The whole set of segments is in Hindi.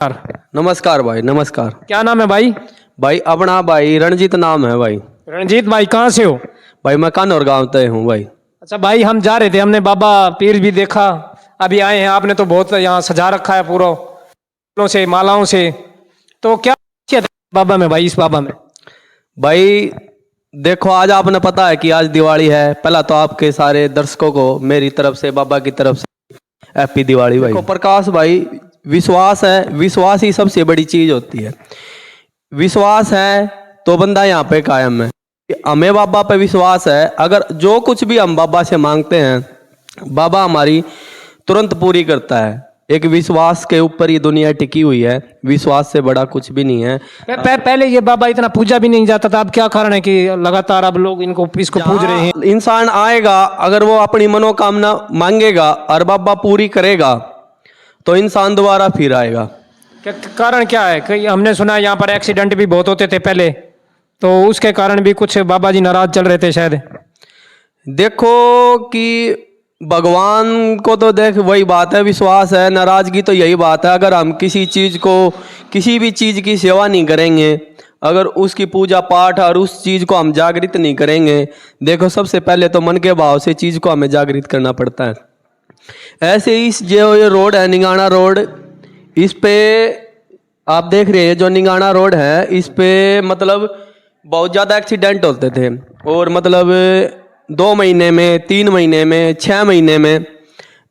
नमस्कार भाई, नमस्कार। क्या नाम है भाई? भाई अपना भाई रणजीत नाम है भाई। रणजीत भाई, कहाँ से हो? भाई मैं कानौर गाँव तय हूँ भाई। अच्छा भाई, हम जा रहे थे, हमने बाबा पीर भी देखा, अभी आए हैं। आपने तो बहुत यहाँ सजा रखा है पूरा फूलों से, मालाओं से। तो क्या खासियत है बाबा में भाई, इस बाबा में? भाई देखो, आज आपने पता है कि आज दिवाली है। पहला तो आपके सारे दर्शकों को मेरी तरफ से, बाबा की तरफ से हैप्पी दिवाली भाई। देखो प्रकाश भाई, विश्वास है, विश्वास ही सबसे बड़ी चीज होती है। विश्वास है तो बंदा यहाँ पे कायम है। हमें बाबा पे विश्वास है, अगर जो कुछ भी हम बाबा से मांगते हैं बाबा हमारी तुरंत पूरी करता है। एक विश्वास के ऊपर ये दुनिया टिकी हुई है, विश्वास से बड़ा कुछ भी नहीं है। पहले ये बाबा इतना पूजा भी नहीं जाता था, अब क्या कारण है कि लगातार अब लोग इसको पूज रहे हैं? इंसान आएगा, अगर वो अपनी मनोकामना मांगेगा और बाबा पूरी करेगा तो इंसान दोबारा फिर आएगा। कारण क्या है? कि हमने सुना है यहाँ पर एक्सीडेंट भी बहुत होते थे पहले, तो उसके कारण भी कुछ बाबा जी नाराज चल रहे थे शायद। देखो कि भगवान को तो देख, वही बात है, विश्वास है। नाराजगी तो यही बात है, अगर हम किसी चीज को, किसी भी चीज की सेवा नहीं करेंगे, अगर उसकी पूजा पाठ और उस चीज को हम जागृत नहीं करेंगे। देखो सबसे पहले तो मन के भाव से चीज को हमें जागृत करना पड़ता है। ऐसे ही जो ये रोड है निंगाना रोड, इस पे आप देख रहे हैं जो निंगाना रोड है, इस पे मतलब बहुत ज़्यादा एक्सीडेंट होते थे। और मतलब 2 महीने में, 3 महीने में, 6 महीने में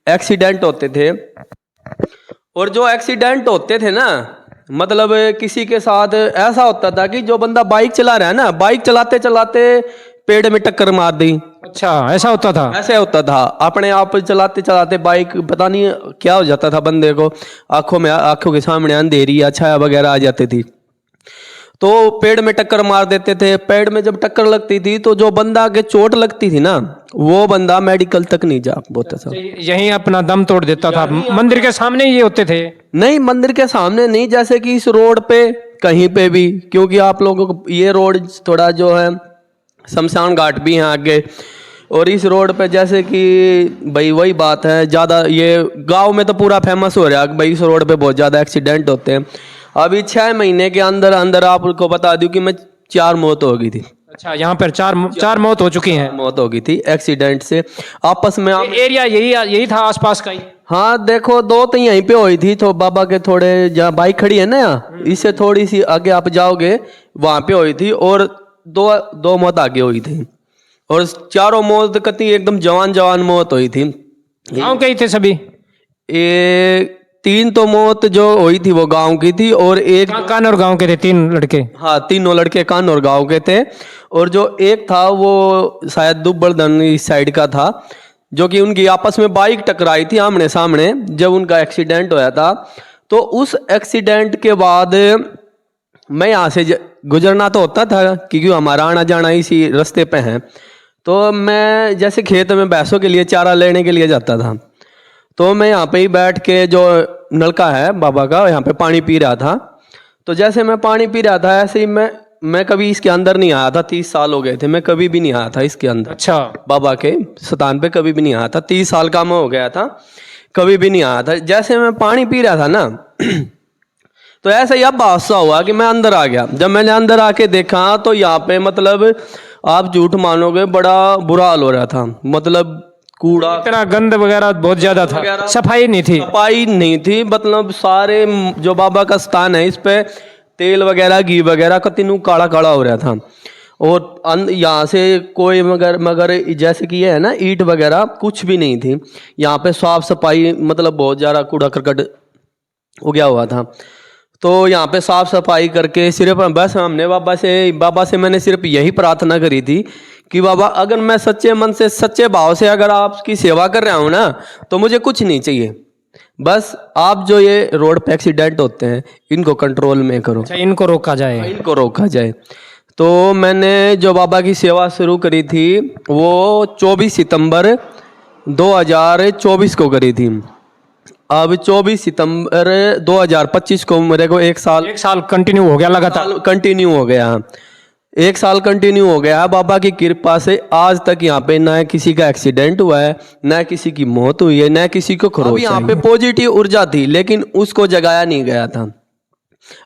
एक्सीडेंट होते थे। और जो एक्सीडेंट होते थे ना, मतलब किसी के साथ ऐसा होता था कि जो बंदा बाइक चला रहा है ना, बाइक चलाते चलाते पेड़ में टक्कर मार दी। अच्छा, ऐसा होता था? ऐसे होता था, अपने आप चलाते चलाते बाइक, पता नहीं क्या हो जाता था बंदे को, आंखों के सामने अंधेरी या छाया वगैरह आ जाती थी, तो पेड़ में टक्कर मार देते थे। पेड़ में जब टक्कर लगती थी तो जो बंदा के चोट लगती थी ना, वो बंदा मेडिकल तक नहीं जा पाता था, यहीं अपना दम तोड़ देता था। मंदिर के सामने ये होते थे? नहीं, मंदिर के सामने नहीं, जैसे कि इस रोड पे कहीं पे भी, क्योंकि आप लोगों को ये रोड थोड़ा जो है शमशान घाट भी हैं आगे, और इस रोड पे जैसे कि भाई वही बात है, ज़्यादा ये गांव में तो पूरा फेमस हो रहा है भाई, इस रोड पे बहुत ज़्यादा एक्सीडेंट होते हैं। अभी 6 महीने के अंदर अंदर आपको बता दूं कि मैं 4 मौत हो गई थी। अच्छा, यहाँ पर चार मौत हो चुकी हैं? मौत हो गई थी एक्सीडेंट से। आपस में एरिया यही था आसपास का ही? हाँ देखो, 2 तो यहीं पे हुई थी, तो बाबा के थोड़े जहाँ बाइक खड़ी है ना, यहाँ इससे थोड़ी सी आगे आप जाओगे वहां पे हुई थी, और दो मौत आगे हुई थी, और चारों मौत कती एकदम जवान मौत हुई थी। गाँव के ही थे सभी? ये 3 तो मौत जो हुई थी वो गांव की थी, और एक कानौर गांव के थे 3 लड़के? हाँ, 3 लड़के कानौर गांव के थे, और जो एक था वो शायद दुब्बड़दन इस साइड का था, जो कि उनकी आपस में बाइक टकराई थी आमने सामने जब उनका एक्सीडेंट होया था। तो उस एक्सीडेंट के बाद मैं यहाँ से गुजरना तो होता था, क्योंकि हमारा आना जाना इसी रास्ते पे है, तो मैं जैसे खेत में भैंसों के लिए चारा लेने के लिए जाता था, तो मैं यहाँ पे ही बैठ के, जो नलका है बाबा का, यहाँ पे पानी पी रहा था। तो जैसे मैं पानी पी रहा था, ऐसे ही मैं कभी इसके अंदर नहीं आया था। 30 साल हो गए थे, मैं कभी भी नहीं आया था इसके अंदर। अच्छा, बाबा के स्थान पे कभी भी नहीं आया था। 30 साल का मैं हो गया था, कभी भी नहीं आया था। जैसे मैं पानी पी रहा था ना तो ऐसा ही अब हादसा हुआ कि मैं अंदर आ गया। जब मैंने अंदर आके देखा तो यहाँ पे मतलब आप झूठ मानोगे, बड़ा बुरा हाल हो रहा था। मतलब कूड़ा, इतना गंद वगैरह बहुत ज्यादा था, सफाई नहीं थी। मतलब सारे जो बाबा का स्थान है, इस पे तेल वगैरह, घी वगैरह कतिनू काला काला हो रहा था। और यहाँ से कोई मगर जैसे कि ये है ना, ईंट वगैरह कुछ भी नहीं थी यहाँ पे। साफ सफाई मतलब बहुत ज़्यादा कूड़ा करकट हो गया हुआ था। तो यहाँ पे साफ सफाई करके सिर्फ बस हमने बाबा से मैंने सिर्फ यही प्रार्थना करी थी कि बाबा, अगर मैं सच्चे मन से, सच्चे भाव से अगर आपकी सेवा कर रहा हूँ ना, तो मुझे कुछ नहीं चाहिए, बस आप जो ये रोड पे एक्सीडेंट होते हैं इनको कंट्रोल में करो। अच्छा, इनको रोका जाए। तो मैंने जो बाबा की सेवा शुरू करी थी वो 24 सितंबर 2024 को करी थी। अब 24 सितंबर 2025 को मेरे को 1 साल कंटिन्यू हो गया, लगातार कंटिन्यू हो गया। 1 साल कंटिन्यू हो गया। बाबा की कृपा से आज तक यहाँ पे ना किसी का एक्सीडेंट हुआ है, ना किसी की मौत हुई है, ना किसी को खरोच। यहाँ पे पॉजिटिव ऊर्जा थी, लेकिन उसको जगाया नहीं गया था।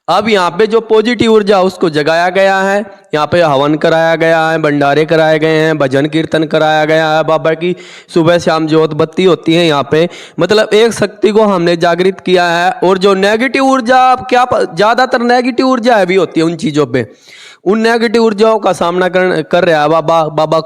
अब यहाँ पे जो पॉजिटिव ऊर्जा उसको जगाया गया है, यहाँ पे हवन कराया गया है, भंडारे कराए गए हैं, भजन कीर्तन कराया गया है, बाबा की सुबह शाम जोत बत्ती होती है यहाँ पे। मतलब एक शक्ति को हमने जागृत किया है। और जो नेगेटिव ऊर्जा ज़्यादातर नेगेटिव ऊर्जा भी होती है उन चीज़ों पे, उन नेगेटिव ऊर्जाओं का सामना कर रहा है बाबा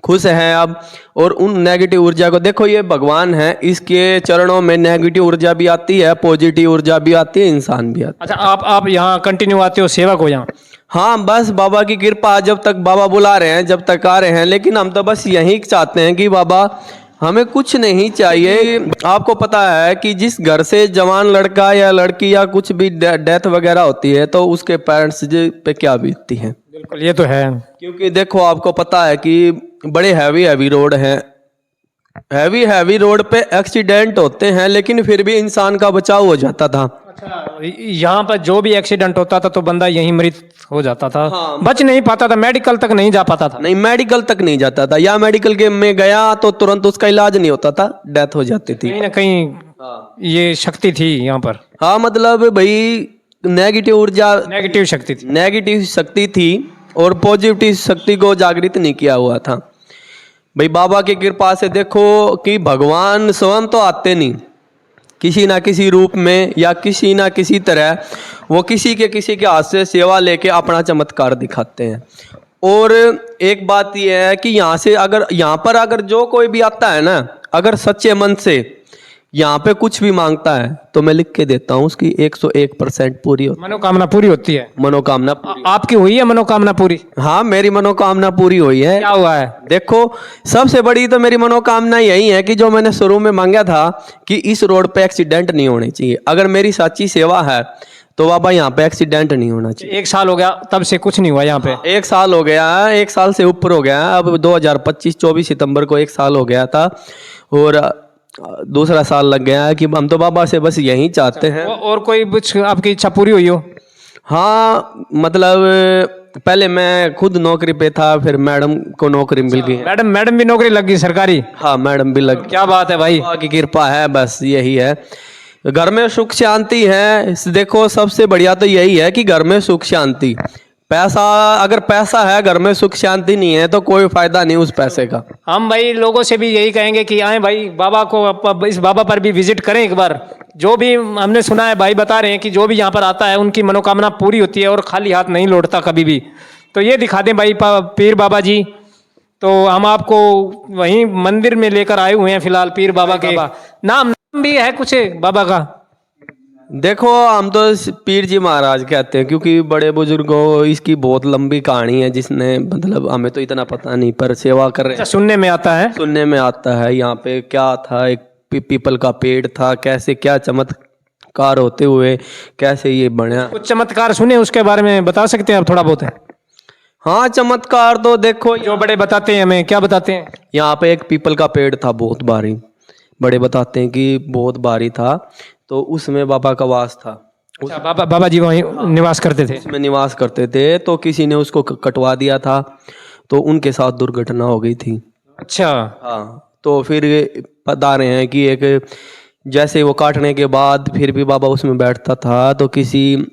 खुश हैं अब। और उन नेगेटिव ऊर्जा को देखो, ये भगवान है, इसके चरणों में नेगेटिव ऊर्जा भी आती है, पॉजिटिव ऊर्जा भी आती है, इंसान भी आता है। अच्छा, आप यहाँ कंटिन्यू आते हो सेवा को यहाँ? हाँ, बस बाबा की कृपा, जब तक बाबा बुला रहे हैं जब तक आ रहे हैं। लेकिन हम तो बस यही चाहते हैं कि बाबा हमें कुछ नहीं चाहिए। आपको पता है कि जिस घर से जवान लड़का या लड़की या कुछ भी डेथ वगैरह होती है तो उसके पेरेंट्स पे क्या बीतती है। बिल्कुल, ये तो है। क्योंकि देखो, आपको पता है कि बड़े हैवी रोड हैं, हैवी रोड पे एक्सीडेंट होते हैं, लेकिन फिर भी इंसान का बचाव हो जाता था। अच्छा, यहाँ पर जो भी एक्सीडेंट होता था तो बंदा यहीं मृत हो जाता था। हाँ। बच नहीं पाता था, मेडिकल तक नहीं जा पाता था। नहीं, मेडिकल तक नहीं जाता था, या मेडिकल के में गया तो तुरंत उसका इलाज नहीं होता था, डेथ हो जाती थी। कहीं ना कहीं ये शक्ति थी यहाँ पर। हाँ, मतलब भाई नेगेटिव ऊर्जा, नेगेटिव शक्ति थी और पॉजिटिव शक्ति को जागृत नहीं किया हुआ था। भाई बाबा की कृपा से देखो कि भगवान स्वयं तो आते नहीं, किसी ना किसी रूप में या किसी ना किसी तरह वो किसी के हाथ से सेवा लेके अपना चमत्कार दिखाते हैं। और एक बात यह है कि यहाँ पर अगर जो कोई भी आता है ना, अगर सच्चे मन से यहाँ पे कुछ भी मांगता है तो मैं लिख के देता हूँ उसकी 101% पूरी होती है, मनोकामना पूरी होती है। मनोकामना पूरी। आपकी हुई है मनोकामना पूरी? हाँ, मेरी मनोकामना पूरी हुई है। क्या हुआ है? देखो, सबसे बड़ी तो मेरी मनोकामना यही है कि जो मैंने शुरू में मांगा था कि इस रोड पे एक्सीडेंट नहीं होने चाहिए। अगर मेरी सच्ची सेवा है तो बाबा यहाँ पे एक्सीडेंट नहीं होना चाहिए। 1 साल हो गया तब से कुछ नहीं हुआ यहाँ पे? 1 साल हो गया है, 1 साल से ऊपर हो गया है। अब 2025 24 सितंबर को 1 साल हो गया था और दूसरा साल लग गया है कि हम तो बाबा से बस यही चाहते हैं। और कोई कुछ आपकी इच्छा पूरी हुई हो? हाँ, मतलब पहले मैं खुद नौकरी पे था, फिर मैडम को नौकरी मिल गई। मैडम भी नौकरी लग गई सरकारी? हाँ, मैडम भी लग गई। क्या बात है भाई, बाबा की कृपा है, बस यही है। घर में सुख शांति है। देखो, सबसे बढ़िया तो यही है कि घर में सुख शांति। अगर पैसा है, घर में सुख शांति नहीं है तो कोई फायदा नहीं उस पैसे का। हम भाई लोगों से भी यही कहेंगे कि आए भाई बाबा को, इस बाबा पर भी विजिट करें एक बार। जो भी हमने सुना है, भाई बता रहे हैं कि जो भी यहाँ पर आता है उनकी मनोकामना पूरी होती है और खाली हाथ नहीं लौटता कभी भी। तो ये दिखा दें भाई पीर बाबा जी। तो हम आपको वहीं मंदिर में लेकर आए हुए हैं फिलहाल, पीर बाबा के। नाम भी है कुछ बाबा का? देखो, हम तो पीर जी महाराज कहते हैं क्योंकि बड़े बुजुर्गों, इसकी बहुत लंबी कहानी है जिसने, मतलब हमें तो इतना पता नहीं, पर सेवा कर रहे हैं। सुनने में आता है? सुनने में आता है। यहाँ पे क्या था, एक पीपल का पेड़ था, कैसे क्या चमत्कार होते हुए कैसे ये बना। कुछ चमत्कार सुने, उसके बारे में बता सकते हैं आप थोड़ा बहुत? है हाँ, चमत्कार तो देखो जो बड़े बताते हैं। हमें क्या बताते हैं? यहाँ पे एक पीपल का पेड़ था, बहुत भारी। बड़े बताते हैं कि बहुत भारी था, तो उसमें बाबा का वास था। अच्छा, बाबा जी वहीं निवास करते थे? उसमें निवास करते थे। तो किसी ने उसको कटवा दिया था, तो उनके साथ दुर्घटना हो गई थी। अच्छा। हाँ, तो फिर बता रहे हैं कि एक जैसे वो काटने के बाद फिर भी बाबा उसमें बैठता था, तो किसी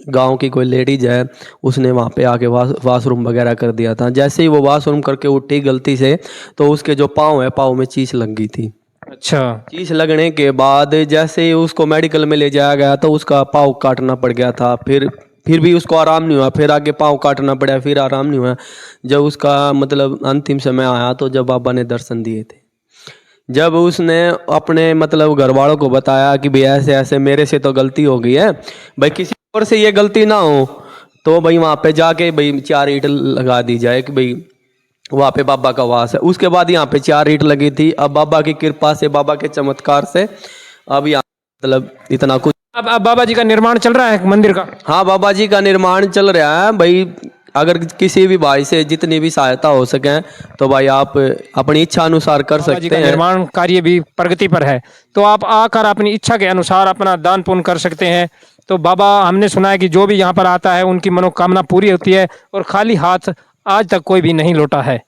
गांव की कोई लेडीज है, उसने वहाँ पे आके वाशरूम वगैरह कर दिया था। जैसे ही वो वाशरूम करके उठी गलती से, तो उसके जो पाँव है, पाँव में चीस लग गई थी। अच्छा। चीस लगने के बाद जैसे ही उसको मेडिकल में ले जाया गया तो उसका पाँव काटना पड़ गया था। फिर भी उसको आराम नहीं हुआ, फिर आगे पाँव काटना पड़ा, फिर आराम नहीं हुआ। जब उसका मतलब अंतिम समय आया तो जब बाबा ने दर्शन दिए थे, जब उसने अपने मतलब घर वालों को बताया कि भाई ऐसे ऐसे मेरे से तो गलती हो गई है, भाई किसी और से ये गलती ना हो, तो भाई वहाँ पे जाके भाई 4 ईंट लगा दी जाए कि भाई वहाँ पे बाबा का वास है। उसके बाद यहाँ पे 4 ईंट लगी थी। अब बाबा की कृपा से, बाबा के चमत्कार से अब यहाँ मतलब इतना कुछ। अब बाबा जी का निर्माण चल रहा है मंदिर का? हाँ, बाबा जी का निर्माण चल रहा है। भाई अगर किसी भी भाई से जितनी भी सहायता हो सके तो भाई आप अपनी इच्छा अनुसार कर सकते हैं। निर्माण कार्य भी प्रगति पर है, तो आप आकर अपनी इच्छा के अनुसार अपना दान पुण्य कर सकते हैं। तो बाबा, हमने सुना है कि जो भी यहाँ पर आता है उनकी मनोकामना पूरी होती है और खाली हाथ आज तक कोई भी नहीं लौटा है।